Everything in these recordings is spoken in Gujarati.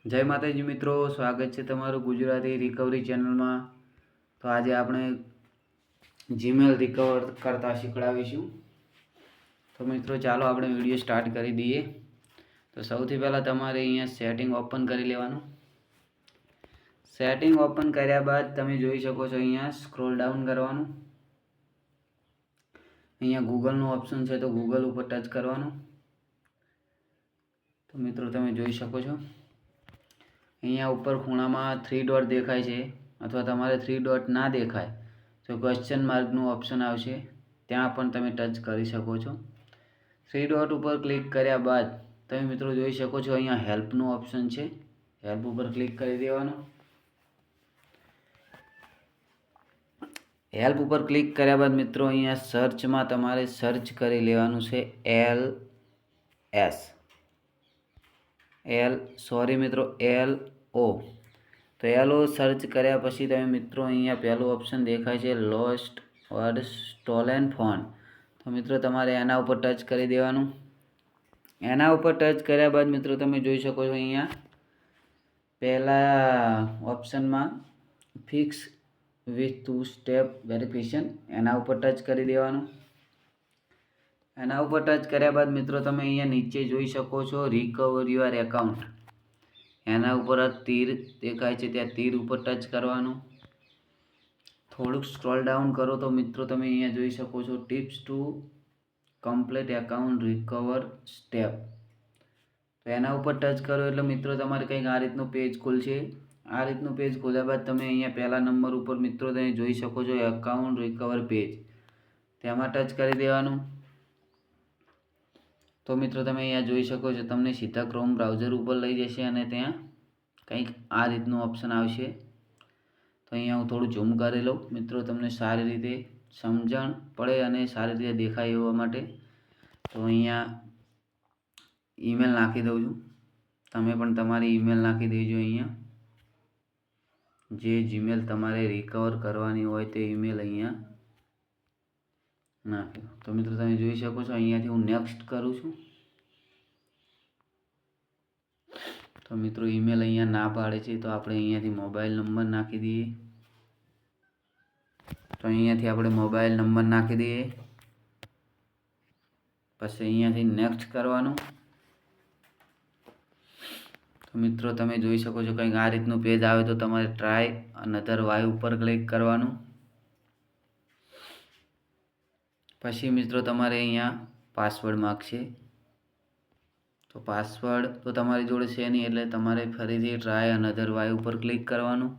જય માતાજી મિત્રો, સ્વાગત છે તમારું ગુજરાતી રિકવરી ચેનલમાં। તો આજે આપણે જીમેલ રિકવર કરતા શીખવાડીશું। તો મિત્રો ચાલો આપણે વિડીયો સ્ટાર્ટ કરી દઈએ। તો સૌથી પહેલાં તમારે અહીંયા સેટિંગ ઓપન કરી લેવાનું। સેટિંગ ઓપન કર્યા બાદ તમે જોઈ શકો છો અહીંયા સ્ક્રોલ ડાઉન કરવાનું। અહીંયા ગૂગલનું ઓપ્શન છે તો ગૂગલ ઉપર ટચ કરવાનું। તો મિત્રો તમે જોઈ શકો છો અહીંયા ઉપર ખૂણામાં 3 ડોટ દેખાય છે, અથવા તમારે 3 ડોટ ના દેખાય તો ક્વેશ્ચન માર્કનું ઓપ્શન આવશે, ત્યાં પણ તમે ટચ કરી શકો છો। 3 ડોટ ઉપર ક્લિક કર્યા બાદ તમે મિત્રો જોઈ શકો છો અહીંયા હેલ્પનું ઓપ્શન છે, હેલ્પ ઉપર ક્લિક કરી દેવાનું। હેલ્પ ઉપર ક્લિક કર્યા બાદ મિત્રો અહીંયા સર્ચમાં તમારે સર્ચ કરી લેવાનું છે LO। તો LO સર્ચ કર્યા પછી તમે મિત્રો અહીંયા પહેલું ઓપ્શન દેખાય છે લોસ્ટ વર્ડ સ્ટોલન ફોન। તો મિત્રો તમારે એના ઉપર ટચ કરી દેવાનું। એના ઉપર ટચ કર્યા બાદ મિત્રો તમે જોઈ શકો છો અહીંયા પહેલા ઓપ્શનમાં ફિક્સ વિથ 2 સ્ટેપ વેરિફિકેશન, એના ઉપર ટચ કરી દેવાનું। એના ઉપર ટચ કર્યા બાદ મિત્રો તમે અહીંયા નીચે જોઈ શકો છો રિકવર યોર એકાઉન્ટ, એના ઉપર તીર દેખાય છે, ત્યાં તીર ઉપર ટચ કરવાનું। થોડુંક સ્ક્રોલ ડાઉન કરો તો મિત્રો તમે અહીંયા જોઈ શકો છો tips to complete account recover step, તો એના ઉપર ટચ કરો એટલે મિત્રો તમારે કંઈક આ રીતનું પેજ ખુલશે। આ રીતનું પેજ ખોલ્યા બાદ તમે અહીંયા પહેલા નંબર ઉપર મિત્રો તમે જોઈ શકો છો એકાઉન્ટ રિકવર પેજ, તેમાં ટચ કરી દેવાનું। તો મિત્રો તમે અહીંયા જોઈ શકો છો તમને સીધા ક્રોમ બ્રાઉઝર ઉપર લઈ જશે અને ત્યાં કંઈક આ રીતનું ઓપ્શન આવશે। તો અહીંયા હું થોડું ઝૂમ કરી લઉં મિત્રો, તમને સારી રીતે સમજણ પડે અને સારી રીતે દેખાય એવા માટે। તો અહીંયા ઈમેલ નાખી દઉં છું, તમે પણ તમારી ઈમેલ નાખી દેજો। અહીંયા જે જીમેલ તમારે રિકવર કરવાની હોય તે ઈમેલ અહીંયા નાખી દો। તો મિત્રો તમે જોઈ શકો છો અહીંયાથી હું નેક્સ્ટ કરું છું। તો મિત્રો ઈમેલ અહીંયા ના પાડે છે તો આપણે અહીંયાથી મોબાઈલ નંબર નાખી દઈએ। તો અહીંયાથી આપણે મોબાઈલ નંબર નાખી દઈએ, પછી અહીંયાથી નેક્સ્ટ કરવાનું। તો મિત્રો તમે જોઈ શકો છો કંઈક આ રીતનું પેજ આવે તો તમારે ટ્રાય અનધર વાય ઉપર ક્લિક કરવાનું। પછી મિત્રો તમારે અહીંયા પાસવર્ડ માગશે, તો પાસવર્ડ તો તમારી જોડે છે નહીં એટલે તમારે ફરીથી ટ્રાય અનધર વાય ઉપર ક્લિક કરવાનું।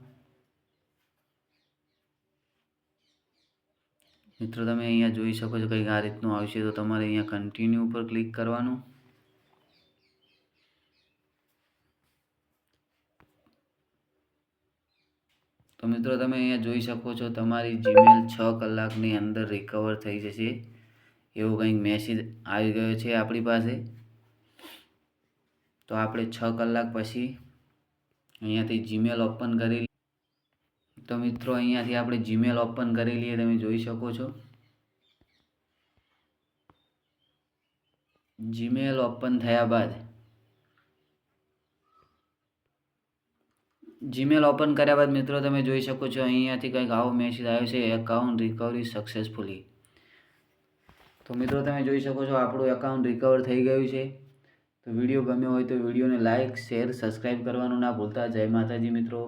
મિત્રો તમે અહીંયા જોઈ શકો છો કંઈક આ રીતનું આવશે તો તમારે અહીંયા કન્ટિન્યુ ઉપર ક્લિક કરવાનું। તો મિત્રો તમે અહીંયા જોઈ શકો છો તમારી જીમેલ 6 કલાકની અંદર રિકવર થઈ જશે એવો કંઈક મેસેજ આવી ગયો છે આપણી પાસે। તો આપણે 6 કલાક પછી અહીંયાથી જીમેલ ઓપન કરી, તો મિત્રો અહીંયાથી આપણે જીમેલ ઓપન કરી લઈએ। તમે જોઈ શકો છો જીમેલ ઓપન થયા બાદ જીમેલ ઓપન કર્યા બાદ મિત્રો તમે જોઈ શકો છો અહીંયાથી કંઈક આવો મેસેજ આવ્યો છે એકાઉન્ટ રિકવરી સક્સેસફુલી। તો મિત્રો તમે જોઈ શકો છો આપણું એકાઉન્ટ રિકવર થઈ ગયું છે। તો વિડીયો ગમ્યો હોય તો વિડીયોને લાઇક, શેર, સબસ્ક્રાઈબ કરવાનું ના ભૂલતા। જય માતાજી મિત્રો।